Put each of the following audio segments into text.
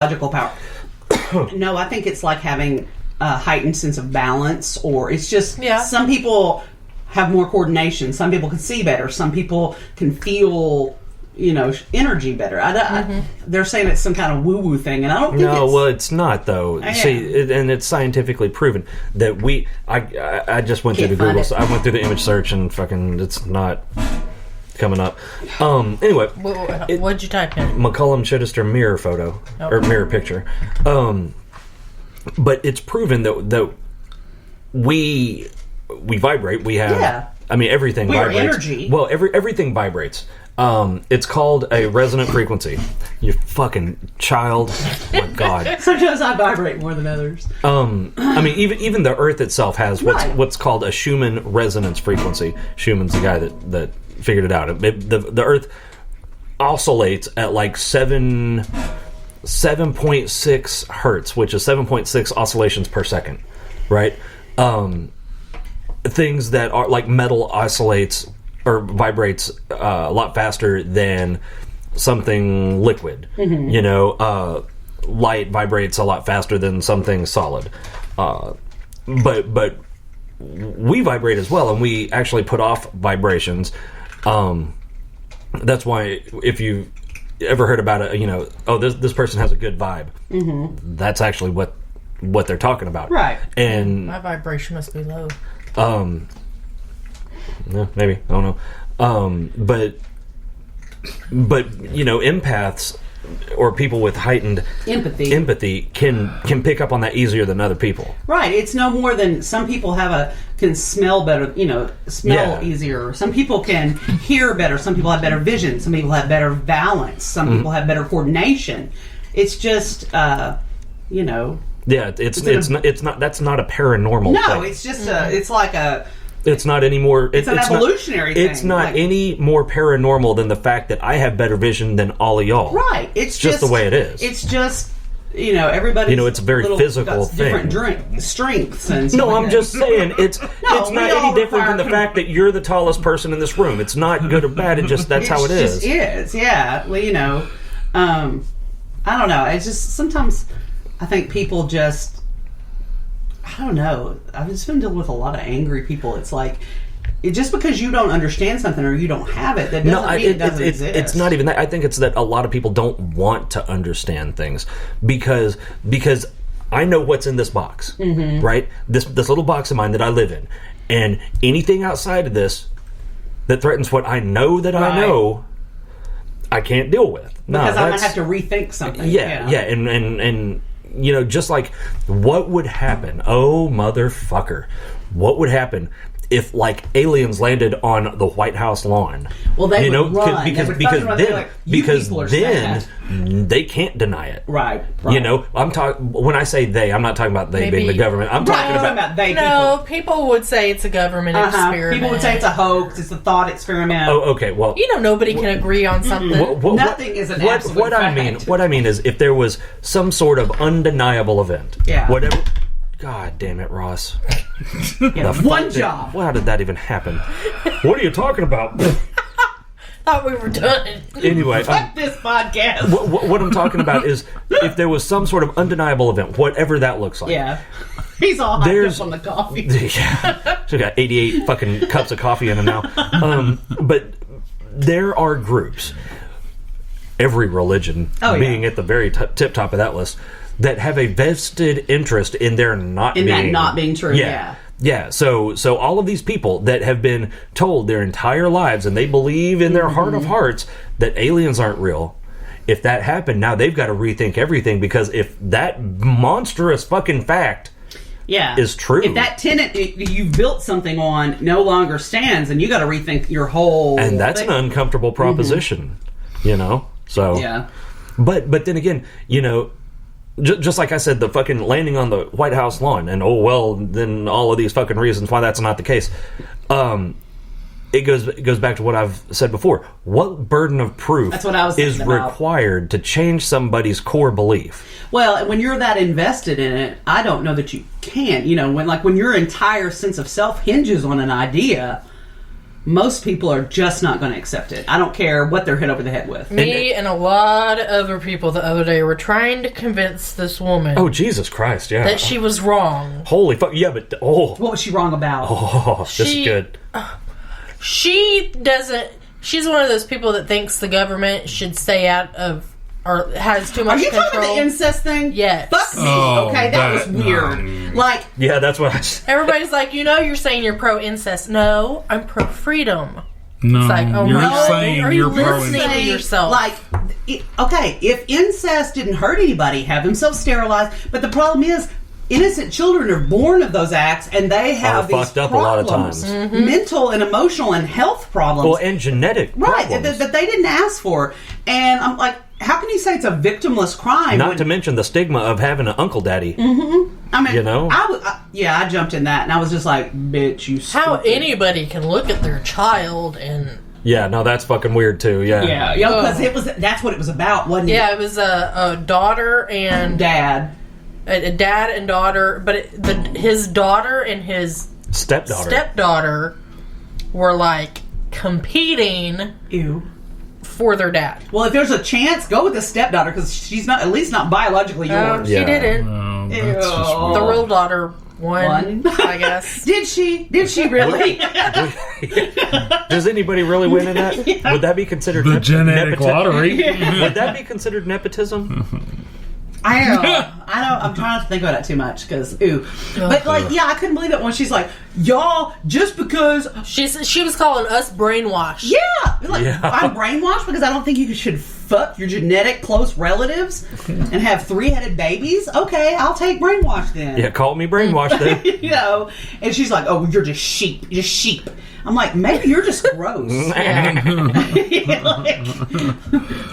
logical power. No, I think it's like having a heightened sense of balance, or it's just some people have more coordination. Some people can see better. Some people can feel, energy better. They're saying it's some kind of woo-woo thing, and I don't think well, it's not, though. See, and it's scientifically proven that I just went through the Google. I went through the image search, and fucking, it's not coming up. Anyway, what'd you type in? McCullum-Chittister mirror photo or mirror picture. But it's proven that we vibrate. We have. I mean, everything vibrates. Energy. Well, everything vibrates. It's called a resonant frequency. You fucking child. Oh my God. Sometimes I vibrate more than others. I mean, even the Earth itself has what's called a Schumann resonance frequency. Schumann's the guy that figured it out. The Earth oscillates at like 7.6 hertz, which is 7.6 oscillations per second, right? Things that are like metal oscillates or vibrates a lot faster than something liquid. Light vibrates a lot faster than something solid. But we vibrate as well, and we actually put off vibrations. That's why if you ever heard about it, this person has a good vibe. That's actually what they're talking about, right? And my vibration must be low. Yeah, maybe, I don't know. But empaths or people with heightened empathy can pick up on that easier than other people. Right. It's no more than some people can smell better, smell easier. Some people can hear better. Some people have better vision. Some people have better balance. Some people have better coordination. It's just, Yeah, it's not. That's not a paranormal. No, thing. it's just it's like a. It's not any more. It's an evolutionary thing. It's not any more paranormal than the fact that I have better vision than all of y'all. Right. It's just the way it is. It's just everybody. It's a very physical thing. Different strengths and. No, I'm just saying it's not any different than the fact that you're the tallest person in this room. It's not good or bad. That's how it is. It just is. Yeah. Well, I don't know. It's just sometimes I think people just. I don't know. I've just been dealing with a lot of angry people. It's like, just because you don't understand something or you don't have it, that doesn't mean it doesn't exist. It's not even that. I think it's that a lot of people don't want to understand things because I know what's in this box, right? This little box of mine that I live in, and anything outside of this that threatens what I know that I know, I can't deal with. Because I'm gonna have to rethink something. Yeah, and. Just like, what would happen? Oh, motherfucker. What would happen if, like, aliens landed on the White House lawn? Well, they would run. Because then they can't deny it. Right. When I say they, I'm not talking about they being the government. I'm talking about they. People would say it's a government experiment. People would say it's a hoax. It's a thought experiment. Oh, okay. Well, nobody can agree on something. Nothing is an absolute fact. What I mean is, if there was some sort of undeniable event, whatever. God damn it, Ross. One job. How did that even happen? What are you talking about? Thought we were done. Anyway. Fuck this podcast. What I'm talking about is if there was some sort of undeniable event, whatever that looks like. Yeah. He's all hyped up on the coffee. Yeah. So I got 88 fucking cups of coffee in him now. But there are groups, every religion being at the very tip top of that list, that have a vested interest in their not being true. Yeah. So all of these people that have been told their entire lives, and they believe in their heart of hearts that aliens aren't real. If that happened, now they've got to rethink everything, because if that monstrous fucking fact is true, if that tenet you've built something on no longer stands, then you got to rethink your whole. And that's an uncomfortable proposition, So yeah. But then again, just like I said, the fucking landing on the White House lawn, and then all of these fucking reasons why that's not the case. It goes back to what I've said before. What burden of proof is required to change somebody's core belief? Well, when you're that invested in it, I don't know that you can. When your entire sense of self hinges on an idea, most people are just not going to accept it. I don't care what they're hit over the head with. Me and a lot of other people the other day were trying to convince this woman. Oh, Jesus Christ, yeah. That she was wrong. Holy fuck, yeah, but, What was she wrong about? Oh, this is good. She doesn't... She's one of those people that thinks the government should stay out of... Or has too much control. Are you talking about the incest thing? Yes. Fuck me. Okay, that was weird. Like... Yeah, that's what I... Everybody's like, you're saying you're pro-incest. No, I'm pro-freedom. No, it's like, oh you're no, saying are you're you listening to yourself? Like, okay, if incest didn't hurt anybody, have themselves sterilized. But the problem is, innocent children are born of those acts, and they have these fucked up problems, a lot of times. mental and emotional and health problems. Well, and genetic problems. That they didn't ask for. And I'm like, how can you say it's a victimless crime? Not to mention the stigma of having an uncle daddy. I mean, you know? I jumped in that, and I was just like, bitch, you stupid. How anybody can look at their child and... Yeah, no, that's fucking weird, too, yeah. Yeah, because that's what it was about, wasn't it? Yeah, it was a daughter and... Dad. A dad and daughter, but his daughter and his stepdaughter were, like, competing... Ew. For their dad. Well, if there's a chance, go with the stepdaughter because she's not, at least not biologically yours. She didn't. That's just wrong. The real daughter won, I guess. Did she? Did she really? Does anybody really win in that? Yeah. Would that be considered the genetic lottery? Would that be considered nepotism? I know. I'm trying to think about it too much because but like, yeah, I couldn't believe it when she's like, y'all, just because she was calling us brainwashed. Yeah, like I'm brainwashed because I don't think you should fuck your genetic close relatives and have 3-headed babies. Okay, I'll take brainwashed then. Yeah, call me brainwashed then. And she's like, oh, you're just sheep. You're just sheep. I'm like, maybe you're just gross.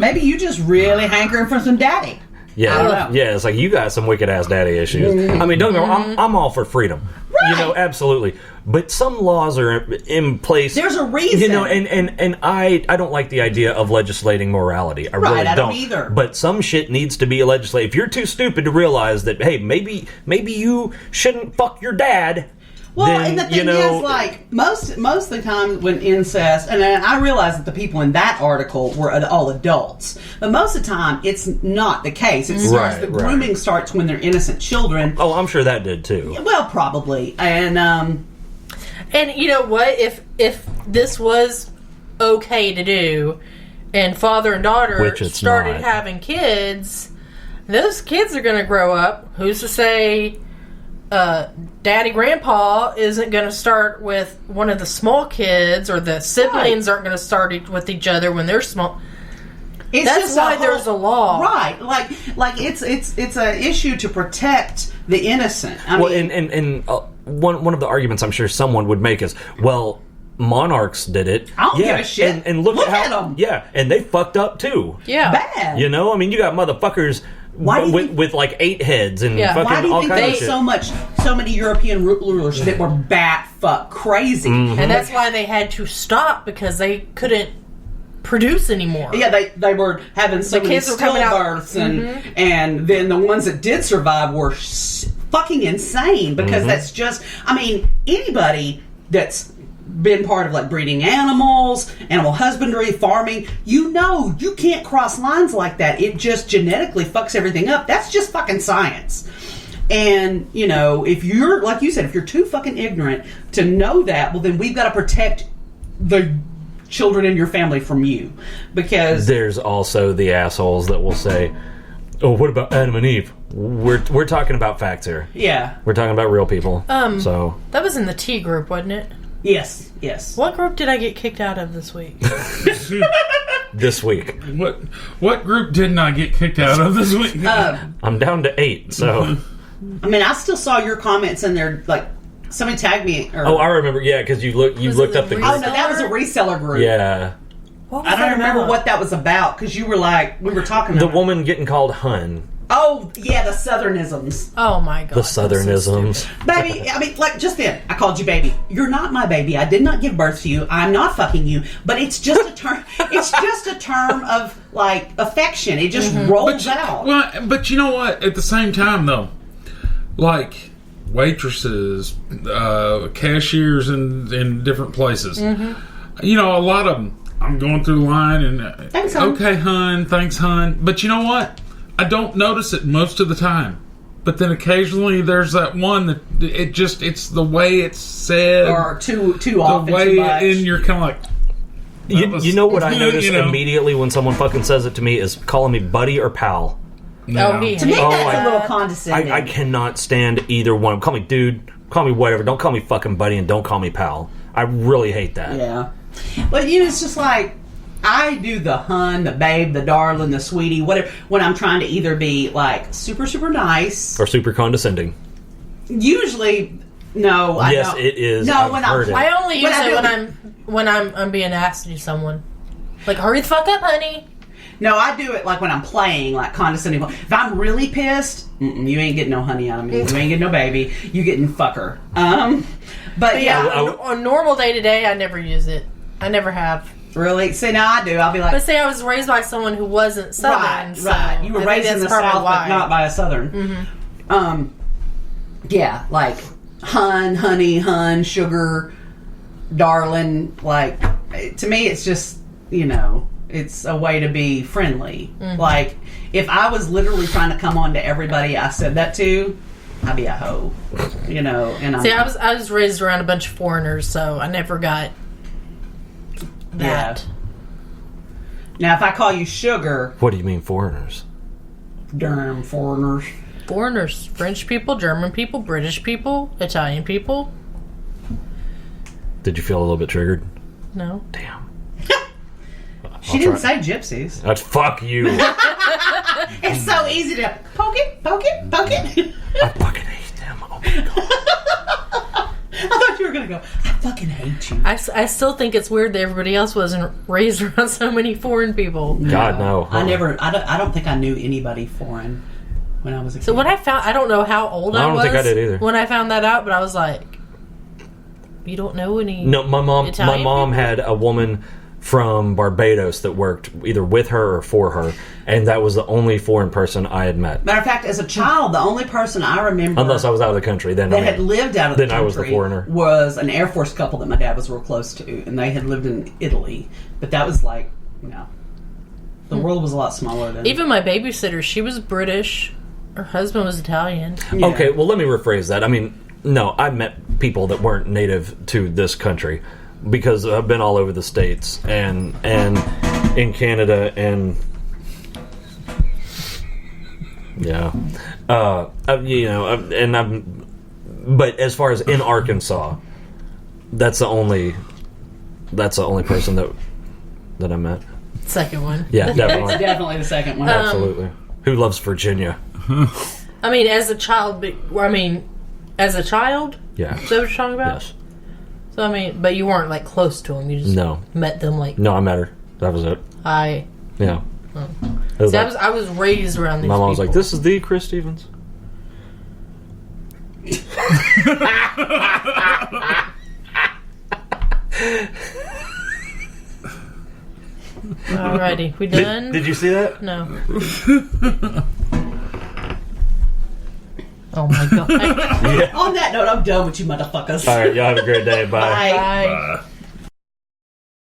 Maybe you just really hankering for some daddy. Yeah, it's like you got some wicked ass daddy issues. I mean, don't get me wrong, I'm all for freedom. Right. Absolutely. But some laws are in place. There's a reason. And I don't like the idea of legislating morality. I really don't either. But some shit needs to be legislated. If you're too stupid to realize that, hey, maybe you shouldn't fuck your dad. Well, then, and the thing is, like, most of the time when incest, and I realize that the people in that article were all adults, but most of the time it's not the case. It starts, the grooming starts when they're innocent children. Oh, I'm sure that did too. Well, probably. And you know what? If this was okay to do, and father and daughter started having kids, those kids are going to grow up. Who's to say daddy grandpa isn't going to start with one of the small kids, or the siblings aren't going to start with each other when they're small. That's why there's a law, right? Like it's an issue to protect the innocent. I mean, and one of the arguments I'm sure someone would make is, well, monarchs did it. I don't give a shit. And look at them. Yeah, and they fucked up too. Yeah, bad. You know, I mean, you got motherfuckers. With like 8 heads and fucking why do you all think kinds there of was so many European rulers that were bat fuck crazy? And that's why they had to stop, because they couldn't produce anymore. Yeah, they were having so many stillbirths, and then the ones that did survive were fucking insane, because that's just, I mean, anybody that's been part of like breeding animals, animal husbandry, farming, you can't cross lines like that. It just genetically fucks everything up. That's just fucking science. And, if you're, like you said, if you're too fucking ignorant to know that, well, then we've got to protect the children in your family from you. Because there's also the assholes that will say, oh, what about Adam and Eve? We're talking about facts here. Yeah. We're talking about real people. So that was in the T group, wasn't it? Yes. What group did I get kicked out of this week? This week. What group didn't I get kicked out of this week? I'm down to 8, so. I mean, I still saw your comments in there, like, somebody tagged me. I remember, because you looked up the group. Oh, no, that was a reseller group. Yeah. I don't remember what that was about, because you were like, we were talking about the woman getting called Hun. Oh, yeah, the Southernisms. Oh, my God. The Southernisms. So baby, I mean, like, just then, I called you baby. You're not my baby. I did not give birth to you. I'm not fucking you. But it's just a term. It's just a term of, like, affection. It just rolls out. Well, but you know what? At the same time, though, like, waitresses, cashiers in different places, a lot of them, I'm going through the line and, thanks, hon. Okay, hun, thanks, hun. But you know what? I don't notice it most of the time. But then occasionally there's that one that it's the way it's said. Or too often, the way too much. And you're kind of like... You know what I notice immediately when someone fucking says it to me is calling me buddy or pal. No. To me, that's a little condescending. I cannot stand either one. Call me dude, call me whatever. Don't call me fucking buddy and don't call me pal. I really hate that. Yeah. But, it's just like... I do the hun, the babe, the darling, the sweetie, whatever, when I'm trying to either be, like, super, super nice. Or super condescending. Usually, no, I yes, don't. It is. No, when I only use it when I'm being nasty to someone. Like, hurry the fuck up, honey. No, I do it, like, when I'm playing, like, condescending. If I'm really pissed, you ain't getting no honey out of me. You ain't getting no baby. You getting fucker. But yeah. On normal day-to-day, I never use it. I never have. Really? See, now I do. I'll be like... But say I was raised by someone who wasn't Southern. Right. You were raised in the South, but not by a Southern. Mm-hmm. Yeah, like, honey, sugar, darling. Like, to me, it's just, it's a way to be friendly. Mm-hmm. Like, if I was literally trying to come on to everybody I said that to, I'd be a hoe. And I'm... See, I was raised around a bunch of foreigners, so I never got... that. Yeah. Now, if I call you sugar... What do you mean foreigners? Damn foreigners. Foreigners. French people, German people, British people, Italian people. Did you feel a little bit triggered? No. Damn. She didn't say gypsies. That's fuck you. It's so easy to poke it. I fucking hate them. Oh my God. I thought you were going to go, I fucking hate you. I still think it's weird that everybody else wasn't raised around so many foreign people. God, no. I don't think I knew anybody foreign when I was a kid. So when I found, I don't know how old I was. I don't think I did either. When I found that out, but I was like, you don't know any No, my mom people? had a woman from Barbados that worked either with her or for her, and that was the only foreign person I had met. Matter of fact, as a child, the only person I remember... Unless I was out of the country, then that had lived out of the country... Then I was the foreigner. ...was an Air Force couple that my dad was real close to, and they had lived in Italy. But that was like, the world was a lot smaller then. Even my babysitter, she was British. Her husband was Italian. Yeah. Okay, well, let me rephrase that. I mean, no, I met people that weren't native to this country, because I've been all over the States and in Canada and but as far as in Arkansas, that's the only person that I met. Second one. Yeah, definitely. It's definitely the second one. Absolutely. Who loves Virginia? I mean, as a child, Yeah. Is that what you're talking about? Yes. So, I mean, but you weren't, like, close to them. You just met them, like... No, I met her. That was it. Hi. Yeah. Oh. See, I was raised around these My mom was people. like, this is the Chris Stevens. Alrighty, we done? Did you see that? No. Oh my god. Yeah. On that note, I'm done with you motherfuckers. All right, y'all have a great day. Bye. Bye. Bye.